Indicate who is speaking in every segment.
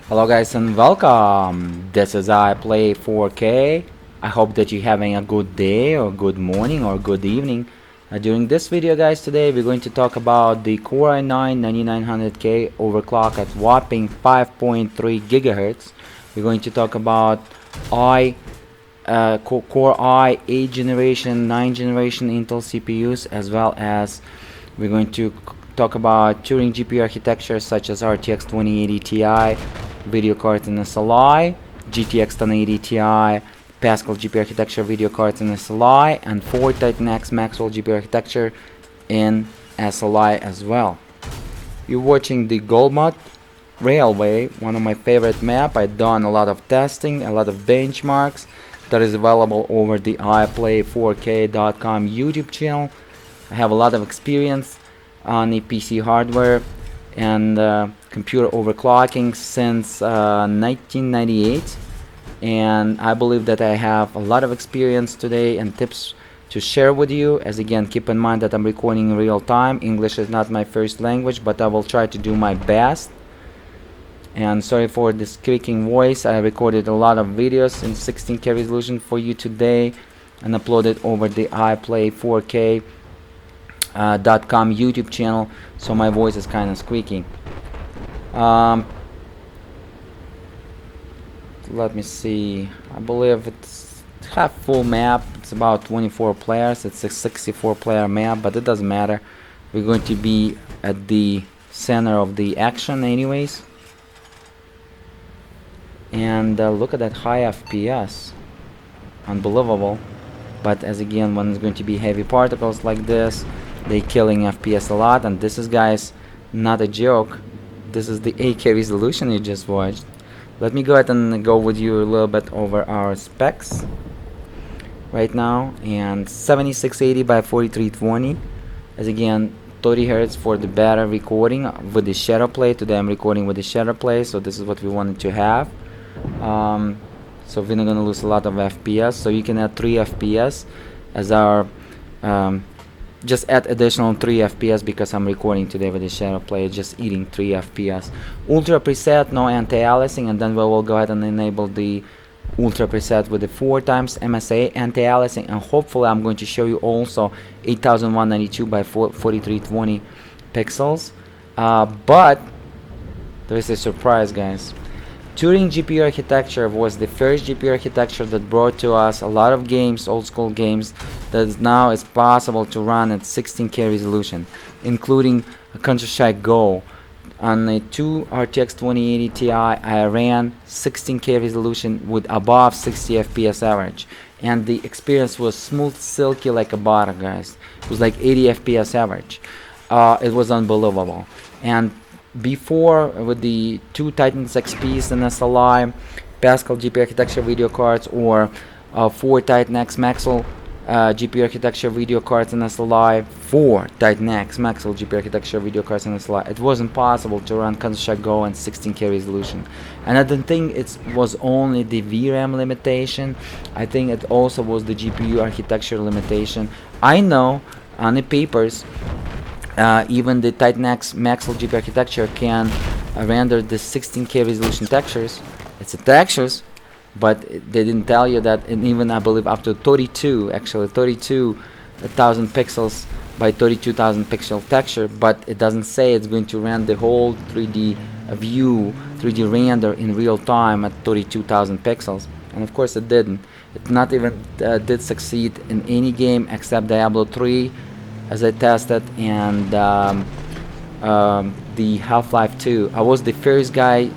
Speaker 1: Hello guys and welcome. This is I Play 4K. I hope that you're having a good day or good morning or good evening. During this video guys, today we're going to talk about the Core i9 9900K overclock at whopping 5.3 gigahertz. We're going to talk about Core i 8 generation, 9 generation Intel CPUs, as well as we're going to talk about Turing GPU architecture such as RTX 2080 Ti, video cards in SLI, GTX 1080 Ti, Pascal GPU architecture video cards in SLI, and 4 Titan X Maxwell GPU architecture in SLI as well. You're watching the Goldmud Railway, one of my favorite map. I've done a lot of testing, a lot of benchmarks that is available over the iPlay4k.com YouTube channel. I have a lot of experience on the PC hardware and computer overclocking since 1998, and I believe that I have a lot of experience today and tips to share with you. As again, keep in mind that I'm recording in real time. English is not my first language, but I will try to do my best. And sorry for this squeaking voice. I recorded a lot of videos in 16K resolution for you today and uploaded over the iPlay4k.com YouTube channel, so my voice is kind of squeaking. Let me see. I believe it's half full map. It's about 24 players. It's a 64 player map, but it doesn't matter. We're going to be at the center of the action anyways. And look at that high FPS. Unbelievable. But as again, when it's going to be heavy particles like this, they killing FPS a lot. And this is, guys, not a joke. This is the 8K resolution you just watched. Let me go ahead and go with you a little bit over our specs right now. And 7680 by 4320. As again, 30 Hz for the better recording with the ShadowPlay. Today I'm recording with the ShadowPlay, so this is what we wanted to have. So we're not gonna lose a lot of FPS, so you can add 3 FPS as our just add additional 3 FPS because I'm recording today with the ShadowPlay, just eating 3 FPS. Ultra preset, no anti-aliasing, and then we will go ahead and enable the ultra preset with the 4 times MSA anti-aliasing, and hopefully I'm going to show you also 8192 by 4320 pixels. But there is a surprise, guys. Turing GPU architecture was the first GPU architecture that brought to us a lot of games, old school games, that now is possible to run at 16K resolution, including Counter-Strike Go. On a 2 RTX 2080 Ti, I ran 16K resolution with above 60 FPS average, and the experience was smooth, silky like a butter, guys. It was like 80 FPS average. It was unbelievable. And before, with the 2 Titan XPs in SLI, Pascal GPU architecture video cards, or 4 Titan X Maxwell GPU architecture video cards in SLI, 4 Titan X Maxwell GPU architecture video cards in SLI, it wasn't possible to run Counter-Strike Go and 16K resolution. And I don't think it was only the VRAM limitation. I think it also was the GPU architecture limitation. I know on the papers, even the Titan X Maxwell GPU architecture can render the 16K resolution textures. It's a textures, but they didn't tell you that, and even I believe up to 32,000 pixels by 32,000 pixel texture, but it doesn't say it's going to render the whole 3D view, 3D render in real time at 32,000 pixels. And of course it didn't. It not even did succeed in any game except Diablo 3, as I tested, and the Half-Life 2. I was the first guys,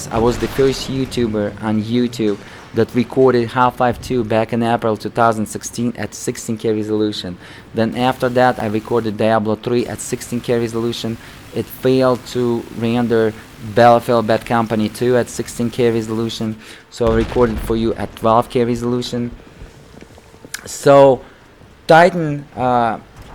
Speaker 1: I was the first YouTuber on YouTube that recorded Half-Life 2 back in April 2016 at 16K resolution. Then after that I recorded Diablo 3 at 16K resolution. It failed to render Battlefield Bad Company 2 at 16K resolution, so I recorded for you at 12K resolution. So Titan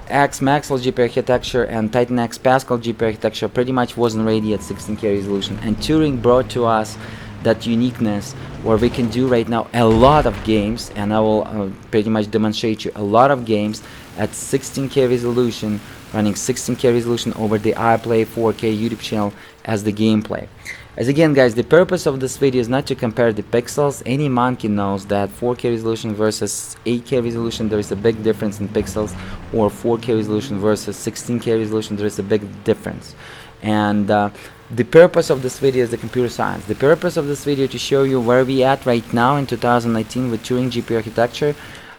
Speaker 1: X Maxwell GPU architecture and Titan X Pascal GPU architecture pretty much wasn't ready at 16K resolution, and Turing brought to us that uniqueness, where we can do right now a lot of games, and I will pretty much demonstrate you a lot of games at 16K resolution, running 16K resolution over the iPlay 4K YouTube channel as the gameplay. As again, guys, the purpose of this video is not to compare the pixels. Any monkey knows that 4K resolution versus 8K resolution, there is a big difference in pixels, or 4K resolution versus 16K resolution, there is a big difference. And the purpose of this video is the computer science. The purpose of this video to show you where we at right now in 2019 with Turing GPU architecture.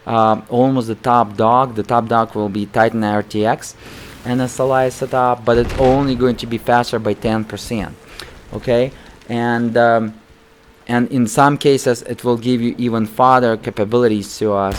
Speaker 1: Almost the top dog. The top dog will be Titan RTX and SLI setup, but it's only going to be faster by 10%. Okay, and in some cases it will give you even further capabilities to us,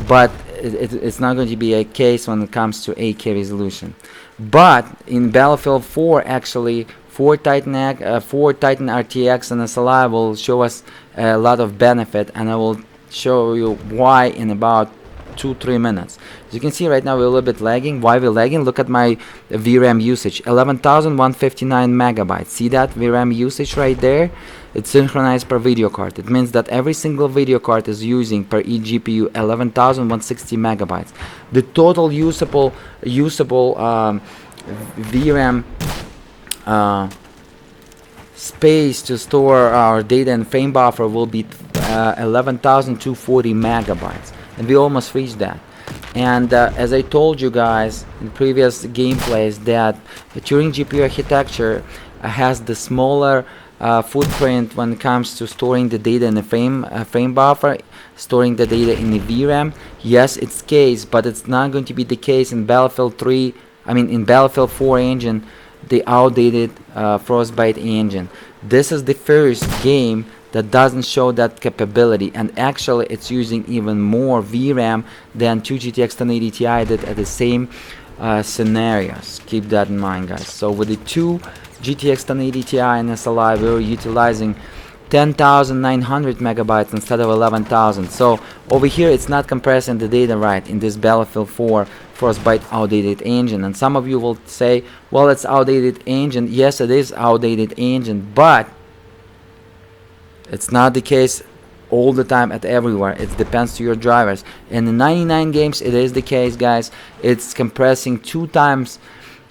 Speaker 1: but it's not going to be a case when it comes to 8K resolution. But in Battlefield 4, actually, 4 Titan RTX and SLI will show us a lot of benefit, and I will show you why in about 2-3 minutes. As you can see right now, we're a little bit lagging. Why we're lagging? Look at my VRAM usage, 11,159 megabytes. See that VRAM usage right there? It's synchronized per video card. It means that every single video card is using per each GPU 11,160 megabytes. The total usable VRAM space to store our data and frame buffer will be 11,240 megabytes. And we almost reached that. And as I told you guys in previous gameplays, that the Turing GPU architecture has the smaller footprint when it comes to storing the data in the frame buffer, storing the data in the VRAM. Yes, it's the case, but it's not going to be the case in Battlefield 3. I mean, in Battlefield 4 engine, the outdated Frostbite engine. This is the first game that doesn't show that capability, and actually it's using even more VRAM than 2 GTX 1080 Ti did at the same scenarios. Keep that in mind, guys. So with the 2 GTX 1080 Ti and SLI, we were utilizing 10,900 megabytes instead of 11,000. So over here it's not compressing the data right in this Battlefield 4 Frostbite outdated engine. And some of you will say, well, it's outdated engine. Yes, it is outdated engine, but it's not the case all the time at everywhere. It depends to your drivers. In the 99 games it is the case, guys. It's compressing 2 times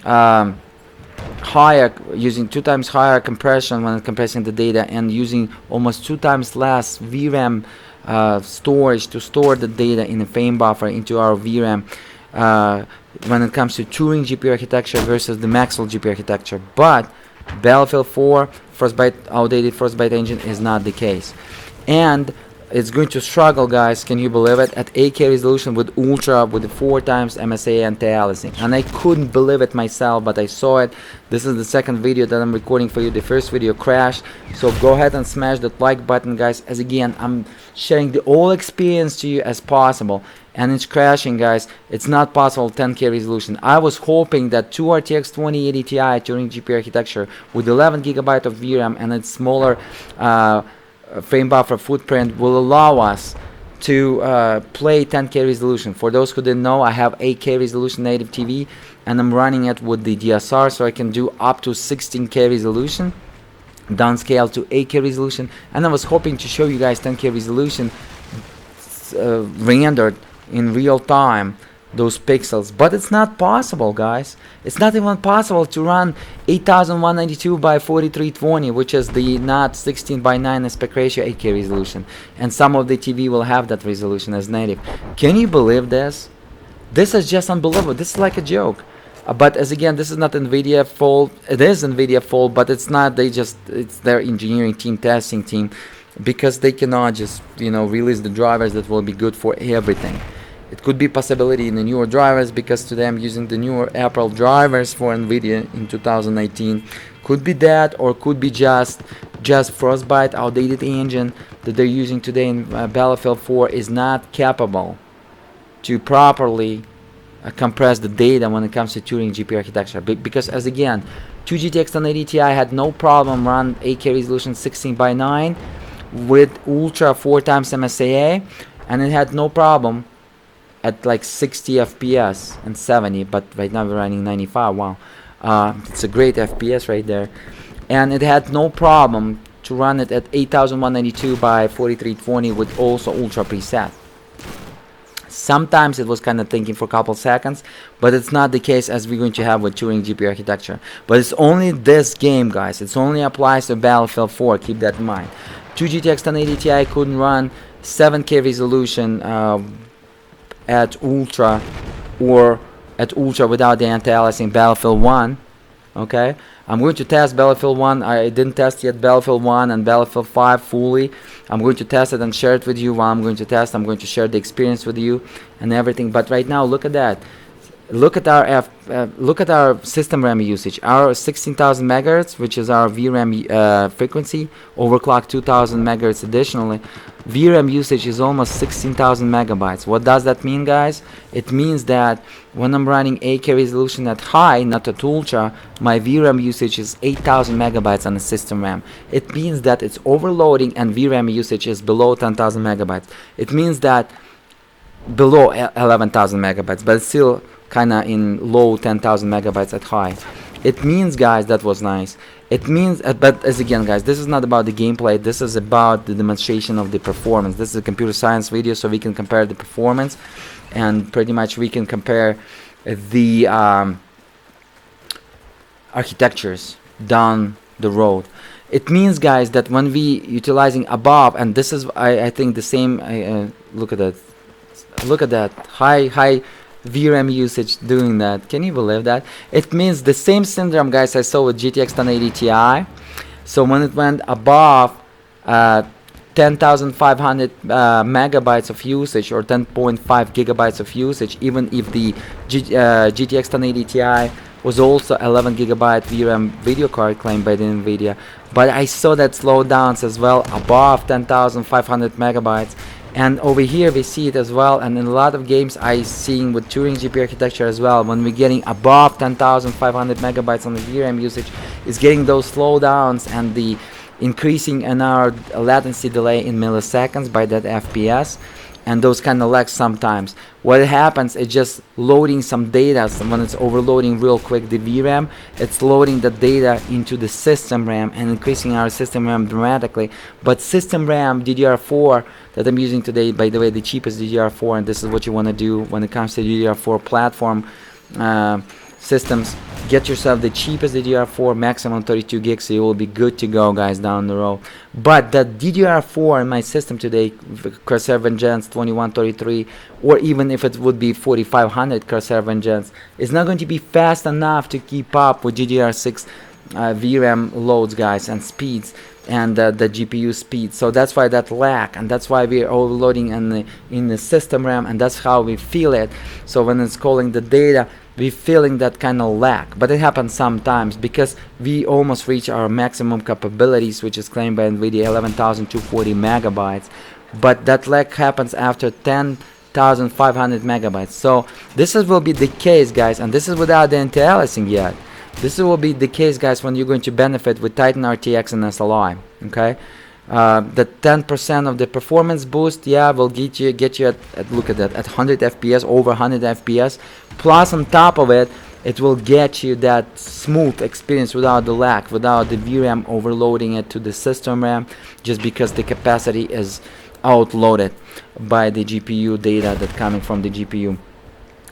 Speaker 1: higher, using 2 times higher compression when compressing the data, and using almost 2 times less VRAM storage to store the data in the frame buffer into our VRAM when it comes to Turing GPU architecture versus the Maxwell GPU architecture. But Battlefield 4 outdated Frostbite engine is not the case, and it's going to struggle, guys. Can you believe it? At 8K resolution with Ultra, with the 4 times MSA anti-aliasing, and I couldn't believe it myself, but I saw it. This is the second video that I'm recording for you. The first video crashed, so go ahead and smash that like button, guys, as again I'm sharing the whole experience to you as possible, and it's crashing, guys. It's not possible 10K resolution. I was hoping that 2 RTX 2080 Ti Turing GPU architecture with 11 GB of VRAM and its smaller frame buffer footprint will allow us to play 10K resolution. For those who didn't know, I have 8K resolution native TV, and I'm running it with the DSR, so I can do up to 16K resolution, downscale to 8K resolution. And I was hoping to show you guys 10K resolution rendered in real time, those pixels, but it's not possible, guys. It's not even possible to run 8192 by 4320, which is the not 16 by 9 aspect ratio 8K resolution, and some of the TV will have that resolution as native. Can you believe this? This is just unbelievable. This is like a joke. But as again, this is not NVIDIA fault. It is NVIDIA fault, but it's not. It's their engineering team, testing team, because they cannot just, you know, release the drivers that will be good for everything. It could be possibility in the newer drivers, because today I'm using the newer April drivers for NVIDIA in 2019. Could be that, or could be just Frostbite outdated engine that they're using today in Battlefield 4 is not capable to properly compress the data when it comes to Turing GPU architecture. Because as again, 2 GTX 1080 Ti had no problem run 8K resolution 16 by 9 with Ultra 4 times MSAA, and it had no problem at like 60 FPS and 70, but right now we're running 95. Wow, it's a great FPS right there, and it had no problem to run it at 8192 by 4320 with also ultra preset. Sometimes it was kind of thinking for a couple seconds, but it's not the case as we're going to have with Turing GPU architecture. But it's only this game, guys. It only applies to Battlefield 4. Keep that in mind. 2 GTX 1080 Ti couldn't run 7K resolution at ultra or at ultra without the anti-aliasing Battlefield 1. Okay, I'm going to test Battlefield 1. I didn't test yet Battlefield 1 and Battlefield 5 fully. I'm going to test it and share it with you. While I'm going to test, I'm going to share the experience with you and everything. But right now, look at that. Look at our system RAM usage. Our 16,000 megahertz, which is our VRAM frequency, overclocked 2,000 megahertz additionally. VRAM usage is almost 16,000 megabytes. What does that mean, guys? It means that when I'm running 8K resolution at high, not at ultra, my VRAM usage is 8,000 megabytes on the system RAM. It means that it's overloading and VRAM usage is below 10,000 megabytes. It means that below 11,000 megabytes, but it's still kind of in low 10,000 megabytes at high. It means, guys, that was nice. It means, but as again, guys, this is not about the gameplay. This is about the demonstration of the performance. This is a computer science video, so we can compare the performance, and pretty much we can compare the architectures down the road. It means, guys, that when we utilizing above, and this is I think the same. Look at that. Look at that high VRAM usage doing that. Can you believe that? It means the same syndrome, guys, I saw with GTX 1080 Ti. So when it went above 10,500 megabytes of usage or 10.5 gigabytes of usage, even if the GTX 1080 Ti was also 11 gigabyte VRAM video card claimed by the NVIDIA, but I saw that slowdowns as well above 10,500 megabytes. And over here we see it as well, and in a lot of games I seeing with Turing GPU architecture as well, when we're getting above 10,500 megabytes on the VRAM usage, is getting those slowdowns and the increasing in our latency delay in milliseconds by that FPS, and those kind of lags sometimes. What happens is just loading some data. So when it's overloading real quick the VRAM, it's loading the data into the system RAM and increasing our system RAM dramatically. But system RAM DDR4 that I'm using today, by the way, the cheapest DDR4, and this is what you want to do when it comes to DDR4 platform systems. Get yourself the cheapest DDR4, maximum 32 gigs, so you will be good to go, guys, down the road. But the DDR4 in my system today, Corsair Vengeance 2133, or even if it would be 4500 Corsair Vengeance, is not going to be fast enough to keep up with DDR6 VRAM loads, guys, and speeds, and the GPU speed. So that's why that lag, and that's why we're overloading in the system RAM, and that's how we feel it. So when it's calling the data, we're feeling that kind of lag, but it happens sometimes because we almost reach our maximum capabilities, which is claimed by NVIDIA 11,240 megabytes, but that lag happens after 10,500 megabytes. So this will be the case, guys, and this is without the anti-aliasing yet. This will be the case, guys, when you're going to benefit with Titan RTX and SLI. Okay, the 10% of the performance boost, yeah, will get you at look at that, at 100 FPS, over 100 FPS. Plus, on top of it, it will get you that smooth experience without the lag, without the VRAM overloading it to the system RAM, just because the capacity is outloaded by the GPU data that coming from the GPU,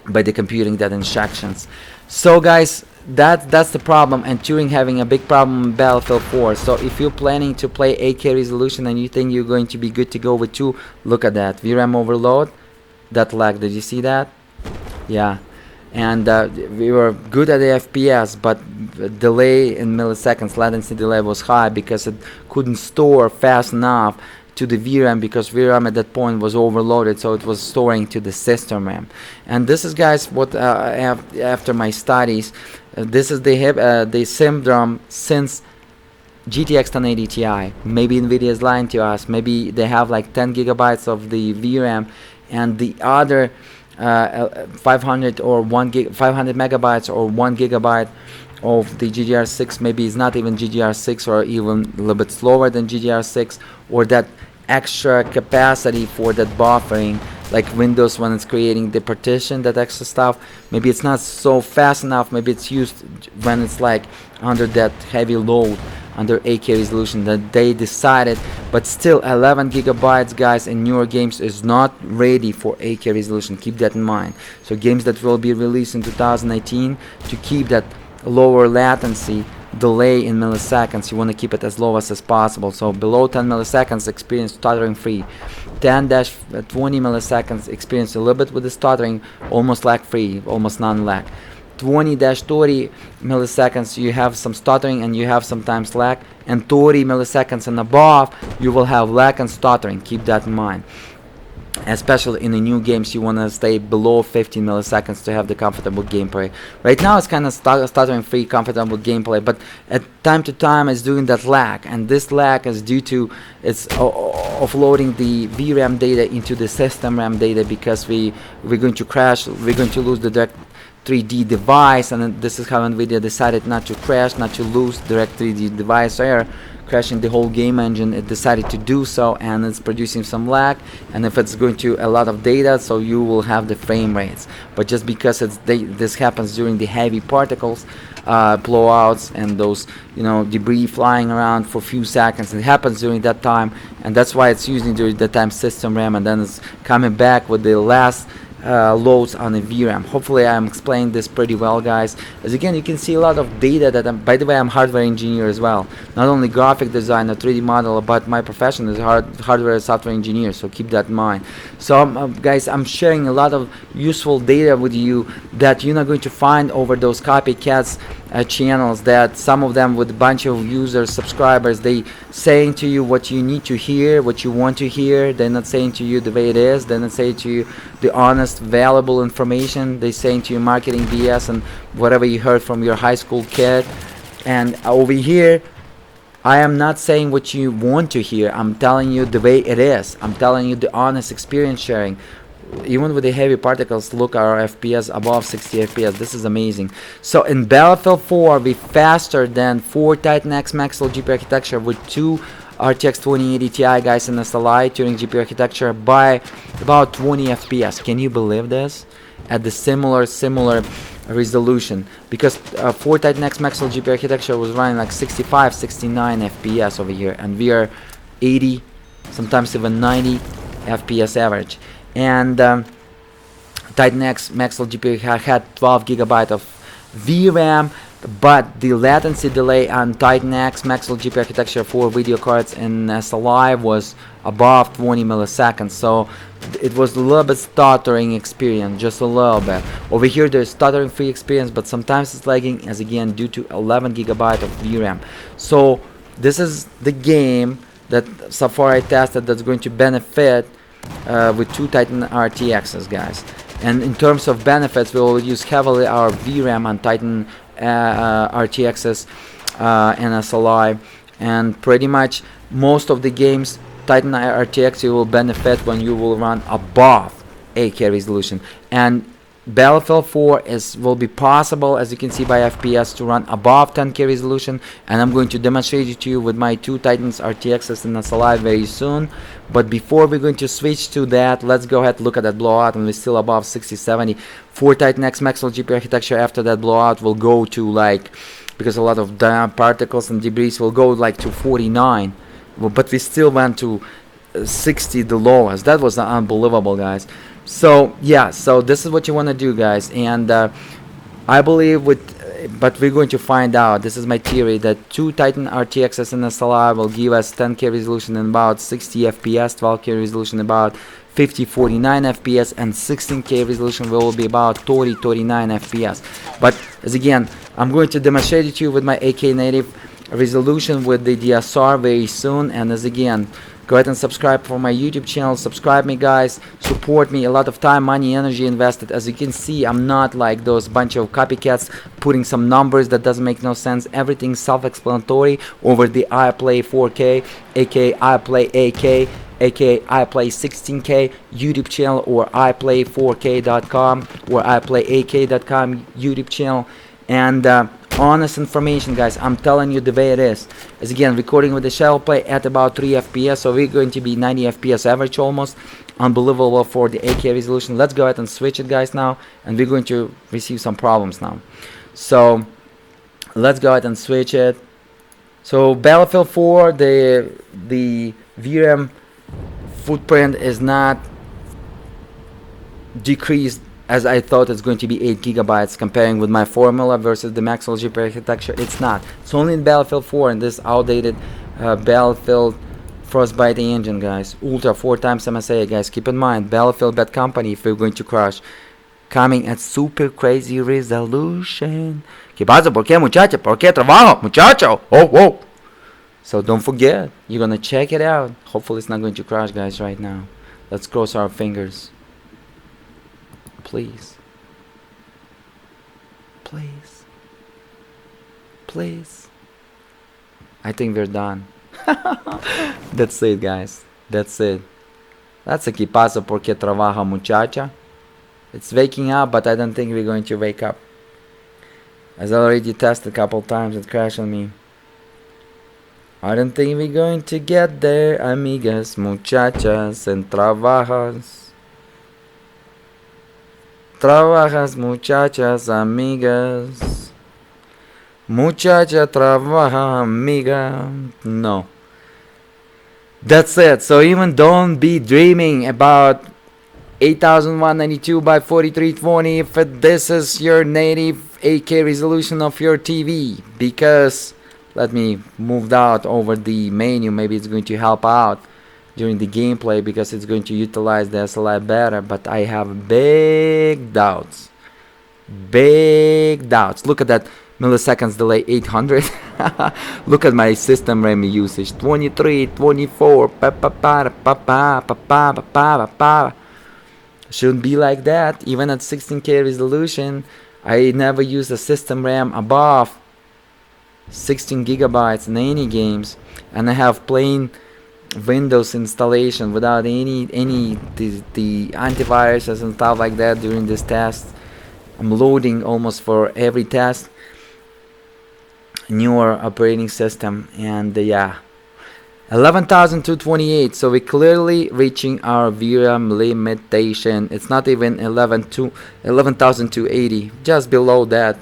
Speaker 1: by the computing that instructions. So, guys, that's the problem, and Turing having a big problem in Battlefield 4. So if you're planning to play 8K resolution and you think you're going to be good to go with 2, look at that VRAM overload, that lag. Did you see that? Yeah, and we were good at the FPS, but delay in milliseconds, latency delay was high because it couldn't store fast enough to the VRAM, because VRAM at that point was overloaded, so it was storing to the system RAM. And this is, guys, what after my studies, this is the syndrome since GTX 1080 Ti. Maybe NVIDIA is lying to us. Maybe they have like 10 gigabytes of the VRAM, and the other 500 megabytes or 1 gigabyte of the GDR6 maybe is not even GDR6, or even a little bit slower than GDR6, or that extra capacity for that buffering, like Windows when it's creating the partition, that extra stuff, maybe it's not so fast enough. Maybe it's used when it's like under that heavy load under 8K resolution that they decided, but still 11 gigabytes, guys, in newer games is not ready for 8K resolution. Keep that in mind. So games that will be released in 2018, to keep that lower latency delay in milliseconds, you want to keep it as low as possible. So below 10 milliseconds experience stuttering free, 10-20 milliseconds experience a little bit with the stuttering, almost lag free, almost non-lag. 20-30 milliseconds you have some stuttering and you have sometimes lag, and 30 milliseconds and above you will have lag and stuttering. Keep that in mind. Especially in the new games, you want to stay below 15 milliseconds to have the comfortable gameplay. Right now it's kind of stuttering free, comfortable gameplay, but at time to time it's doing that lag, and this lag is due to it's offloading the VRAM data into the system RAM data, because we're going to crash, we're going to lose the direct 3D device, and this is how NVIDIA decided not to crash, not to lose direct 3D device error, crashing the whole game engine. It decided to do so, and it's producing some lag, and if it's going to a lot of data, so you will have the frame rates. But just because this happens during the heavy particles, blowouts, and those debris flying around for a few seconds, it happens during that time, and that's why it's using during that time system RAM, and then it's coming back with the last loads on the VRAM. Hopefully I'm explaining this pretty well, guys. As again, you can see a lot of data that by the way, I'm hardware engineer as well, not only graphic designer, 3D modeler, but my profession is hardware and software engineer, so keep that in mind. So guys, I'm sharing a lot of useful data with you that you're not going to find over those copycats channels, that some of them with a bunch of users, subscribers, they saying to you what you need to hear, what you want to hear. They're not saying to you the way it is. They're not saying to you the honest, valuable information. They're saying to you marketing BS and whatever you heard from your high school kid. And over here, I am not saying what you want to hear. I'm telling you the way it is. I'm telling you the honest experience sharing. Even with the heavy particles, look at our FPS above 60 FPS. This is amazing. So in Battlefield 4, we faster than 4 Titan X Maxwell GPU architecture with 2 RTX 2080 Ti, guys, in SLI Turing GPU architecture by about 20 FPS. Can you believe this? At the similar resolution, because 4 Titan X Maxwell GPU architecture was running like 65, 69 FPS over here, and we are 80, sometimes even 90 FPS average. And Titan X Maxwell GPU had 12 gigabyte of VRAM, but the latency delay on Titan X Maxwell GPU architecture for video cards in SLI was above 20 milliseconds, so it was a little bit stuttering experience, just a little bit. Over here there's stuttering free experience, but sometimes it's lagging, as again due to 11 gigabyte of VRAM. So this is the game that so far I tested that's going to benefit with 2 Titan RTXs, guys. And in terms of benefits, we will use heavily our VRAM on Titan RTXs and SLI, and pretty much most of the games Titan RTX you will benefit when you will run above 8K resolution. And Battlefield 4 will be possible, as you can see by FPS, to run above 10K resolution, and I'm going to demonstrate it to you with my 2 Titans RTXs and SLI very soon. But before we're going to switch to that, let's go ahead and look at that blowout, and we're still above 60-70. 4 Titan X Maxwell GPU architecture after that blowout will go to like, because a lot of particles and debris will go like to 49, but we still went to 60, the lowest. That was unbelievable, guys. So yeah, so this is what you want to do, guys, and I believe but we're going to find out. This is my theory, that 2 Titan RTXs and SLI will give us 10K resolution in about 60 FPS, 12K resolution about 50-49 FPS, and 16K resolution will be about 30-39 FPS. But as again, I'm going to demonstrate it to you with my 8K native resolution with the DSR very soon. And as again, go ahead and subscribe for my YouTube channel. Subscribe me, guys. Support me. A lot of time, money, energy invested. As you can see, I'm not like those bunch of copycats putting some numbers that doesn't make no sense. Everything's self-explanatory over the iPlay 4K, aka iPlay 8K, aka iPlay 16K YouTube channel, or iPlay4K.com or iPlay8K.com YouTube channel. And honest information, guys, I'm telling you the way it is. As again, recording with the ShadowPlay at about 3 FPS, so we're going to be 90 FPS average almost. Unbelievable for the 8K resolution. Let's go ahead and switch it, guys, now, and we're going to receive some problems now. So let's go ahead and switch it. So Battlefield 4, the VRAM footprint is not decreased as I thought. It's going to be 8 gigabytes comparing with my formula versus the Maxwell GPU architecture. It's not. It's only in Battlefield 4 and this outdated Battlefield Frostbite engine, guys. Ultra 4 times MSA, guys. Keep in mind, Battlefield bad company if we're going to crash. Coming at super crazy resolution. ¿Qué pasa? ¿Por qué, muchacha? ¿Por qué trabajo, muchacho? Oh, whoa. So don't forget, you're gonna check it out. Hopefully it's not going to crash, guys, right now. Let's cross our fingers. Please. Please. Please. I think we're done. That's it, guys. That's it. That's a ¿qué pasa? ¿Por qué trabaja, muchacha? It's waking up, but I don't think we're going to wake up. As I already tested a couple times, it crashed on me. I don't think we're going to get there, amigas, muchachas, and trabajas. Trabajas, muchachas, amigas. Muchacha trabaja, amiga. No. That's it. So even don't be dreaming about 8192 by 4320 if this is your native 8K resolution of your TV, because let me move out over the menu. Maybe it's going to help out during the gameplay because it's going to utilize the SLI better, but I have big doubts. Big doubts. Look at that milliseconds delay, 800. Look at my system RAM usage, 23, 24. Shouldn't be like that. Even at 16K resolution, I never use a system RAM above 16 gigabytes in any games, and I have plain Windows installation without any the antiviruses and stuff like that during this test. I'm loading almost for every test newer operating system, and yeah, 11,228. So we're clearly reaching our VRAM limitation. It's not even 11,280, just below that.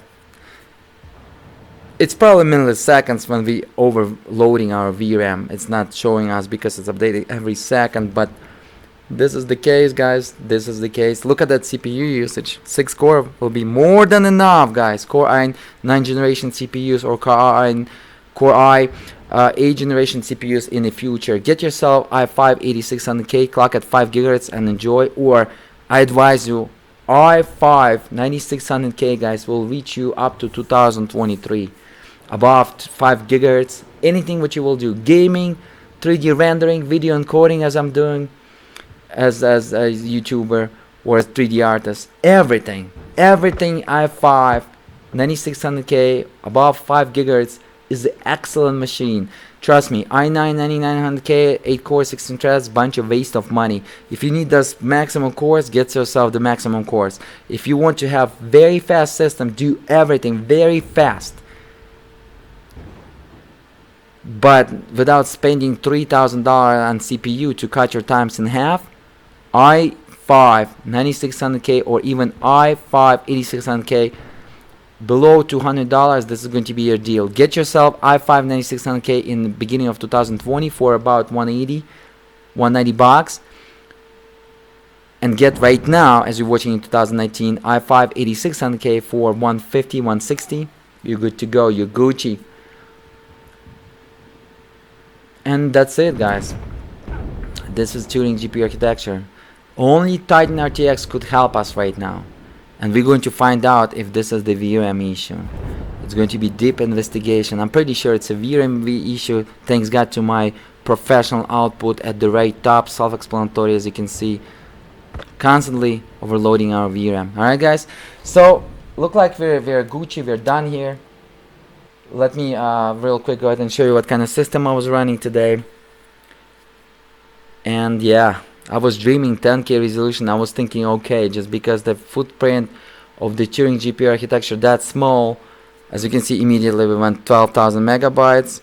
Speaker 1: It's probably milliseconds when we overloading our VRAM. It's not showing us because it's updating every second, but this is the case, guys. This is the case. Look at that CPU usage. 6 core will be more than enough, guys. Core i 9 generation CPUs or Core i 8 generation CPUs in the future. Get yourself i5 8600K, clock at 5 GHz and enjoy. Or I advise you, i5 9600K, guys, will reach you up to 2023. Above 5 GHz, anything what you will do, gaming, 3D rendering, video encoding, as I'm doing as a YouTuber or a 3D artist, everything i5 9600K above 5 GHz is the excellent machine. Trust me, i9 9900K 8 core 16 threads, bunch of waste of money. If you need this maximum cores, get yourself the maximum cores. If you want to have very fast system, do everything very fast, but without spending $3,000 on CPU to cut your times in half, i5 9600K or even i5 8600K below $200, this is going to be your deal. Get yourself i5 9600K in the beginning of 2020 for about 190 bucks, and get right now, as you're watching in 2019, i5 8600K for 150, 160. You're good to go. You're Gucci. And that's it, guys. This is Turing GPU architecture. Only Titan RTX could help us right now, and we're going to find out if this is the VRAM issue. It's going to be deep investigation. I'm pretty sure it's a VRAM issue, thanks God to my professional output at the right top, self-explanatory, as you can see, constantly overloading our VRAM. Alright, guys, so look like we're Gucci, we're done here. Let me real quick go ahead and show you what kind of system I was running today. And yeah, I was dreaming 10K resolution. I was thinking, okay, just because the footprint of the Turing GPU architecture that small, as you can see, immediately we went 12,000 megabytes.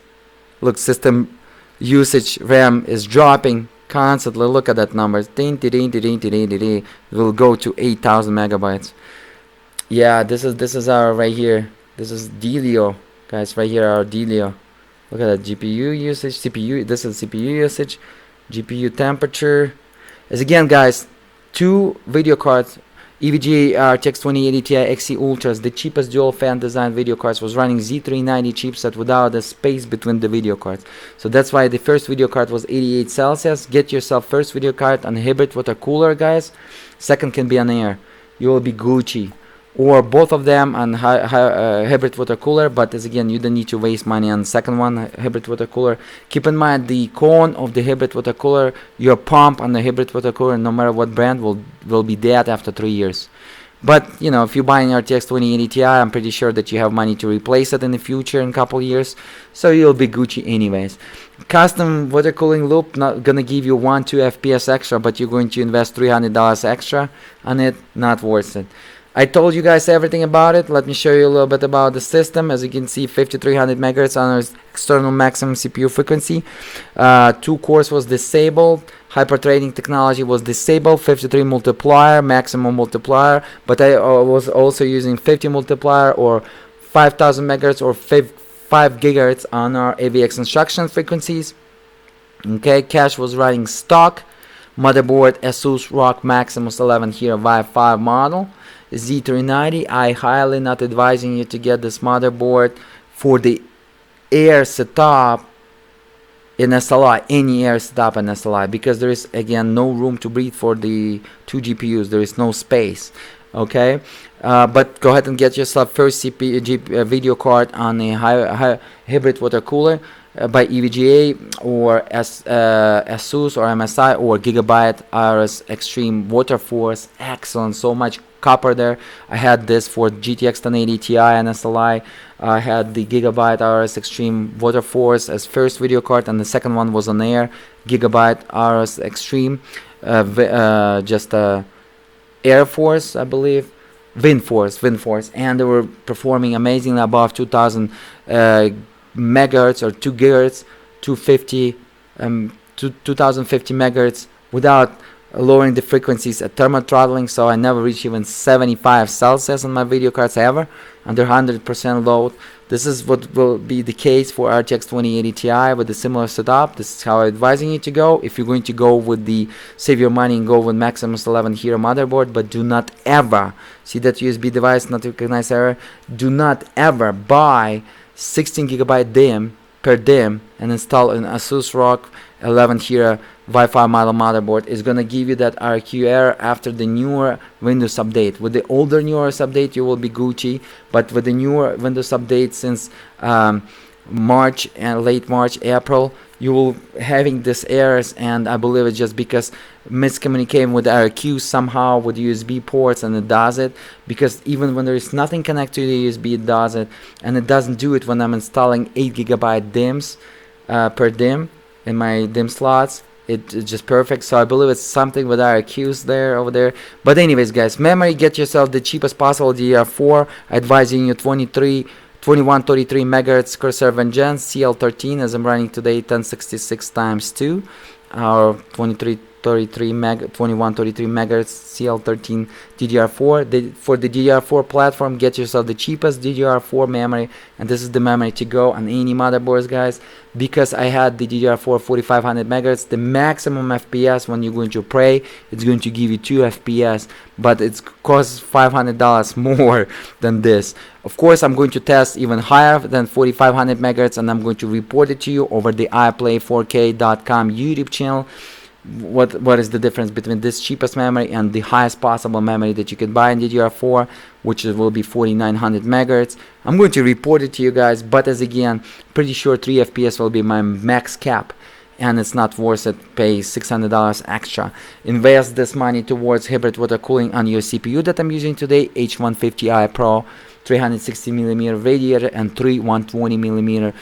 Speaker 1: Look, system usage RAM is dropping constantly. Look at that number. We'll go to 8,000 megabytes. Yeah, this is our right here. This is Delio, guys. Right here, our Delio. Look at that GPU usage, CPU. This is CPU usage, GPU temperature. As again, guys, two video cards, EVGA RTX 2080 Ti XC Ultras, the cheapest dual fan design video cards, was running Z390 chipset without a space between the video cards. So that's why the first video card was 88 Celsius. Get yourself first video card on hybrid water cooler, guys. Second can be on air. You will be Gucci. Or both of them on hybrid water cooler, but as again, you don't need to waste money on second one, hybrid water cooler. Keep in mind the cone of the hybrid water cooler, your pump on the hybrid water cooler, no matter what brand, will be dead after 3 years. But you know, if you buy an RTX 2080 Ti, I'm pretty sure that you have money to replace it in the future in a couple years, so you'll be Gucci anyways. Custom water cooling loop, not gonna give you 1-2 FPS extra, but you're going to invest $300 extra on it. Not worth it. I told you guys everything about it. Let me show you a little bit about the system. As you can see, 5300 megahertz on our external maximum CPU frequency. 2 cores was disabled. Hyper threading technology was disabled. 53 multiplier, maximum multiplier. But I was also using 50 multiplier or 5000 megahertz or 5 gigahertz on our AVX instruction frequencies. Okay, cache was running stock. Motherboard Asus ROG Maximus 11 here, VRAM model. Z390. I highly not advising you to get this motherboard for the air setup in SLI, any air setup in SLI, because there is again no room to breathe for the 2 GPUs. There is no space. Okay, but go ahead and get yourself first video card on a hybrid water cooler by EVGA or Asus or MSI or Gigabyte Iris Extreme Water Force. Excellent, so much copper there. I had this for GTX 1080 Ti and SLI. I had the Gigabyte RS Extreme Water Force as first video card, and the second one was on air Gigabyte RS Extreme, just Air Force, I believe, Wind Force, and they were performing amazingly above 2000 megahertz or 2 gigahertz, 2050 megahertz without lowering the frequencies at thermal throttling. So I never reached even 75 Celsius on my video cards ever, under 100% load. This is what will be the case for RTX 2080 Ti with a similar setup. This is how I'm advising you to go. If you're going to go with the save your money and go with Maximus 11 Hero motherboard, but do not ever see that USB device not recognize error. Do not ever buy 16 gigabyte DIMM per DIMM and install an Asus ROG 11 Hero Wi-Fi model motherboard. Is gonna give you that RQ error after the newer Windows update. With the older newer update, you will be Gucci, but with the newer Windows update since March and late March, April, you will having these errors, and I believe it's just because miscommunicating with RQ somehow with USB ports, and it does it because even when there is nothing connected to the USB, it does it, and it doesn't do it when I'm installing 8 gigabyte DIMMs per DIMM in my DIMM slots. It's just perfect. So I believe it's something with RQs there over there. But anyways, guys, memory, get yourself the cheapest possible DDR4. advising you 2133 megahertz Corsair Vengeance CL13, as I'm running today 1066 times 2, or 2133 megahertz CL13 DDR4. For the DDR4 platform, get yourself the cheapest DDR4 memory, and this is the memory to go on any motherboards, guys, because I had the DDR4 4500 megahertz. The maximum FPS when you're going to play, it's going to give you 2 FPS, but it costs $500 more than this. Of course, I'm going to test even higher than 4500 megahertz, and I'm going to report it to you over the iPlay4k.com YouTube channel. What is the difference between this cheapest memory and the highest possible memory that you can buy in DDR4, which will be 4900 megahertz. I'm going to report it to you guys, but as again, pretty sure 3 FPS will be my max cap, and it's not worth it. Pay $600 extra. Invest this money towards hybrid water cooling on your CPU that I'm using today, H150i Pro 360mm radiator and 3 120mm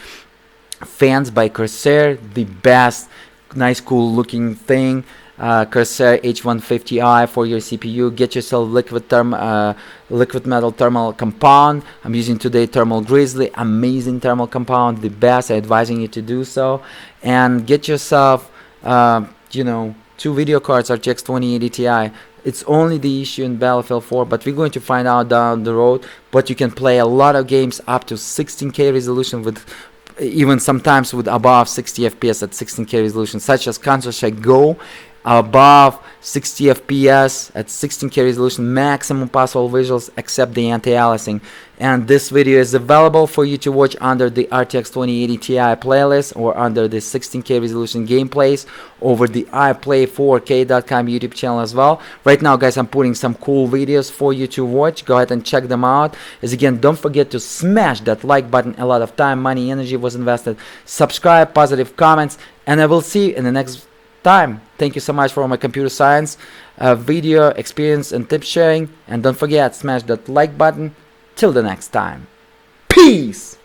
Speaker 1: fans by Corsair. The best nice cool looking thing. Corsair H150i for your CPU. Get yourself liquid metal thermal compound. I'm using today Thermal Grizzly, amazing thermal compound, the best. I'm advising you to do so. And get yourself 2 video cards, RTX 2080 Ti. It's only the issue in Battlefield 4, but we're going to find out down the road. But you can play a lot of games up to 16K resolution with even sometimes with above 60 FPS at 16K resolution, such as Counter-Strike Go, above 60 FPS at 16K resolution, maximum possible visuals except the anti-aliasing. And this video is available for you to watch under the RTX 2080 Ti playlist or under the 16K resolution gameplays over the iPlay4k.com YouTube channel as well. Right now, guys, I'm putting some cool videos for you to watch. Go ahead and check them out. As again, don't forget to smash that like button. A lot of time, money, energy was invested. Subscribe, positive comments, and I will see you in the next time. Thank you so much for my computer science video experience and tip sharing. And don't forget, smash that like button. Till the next time. Peace!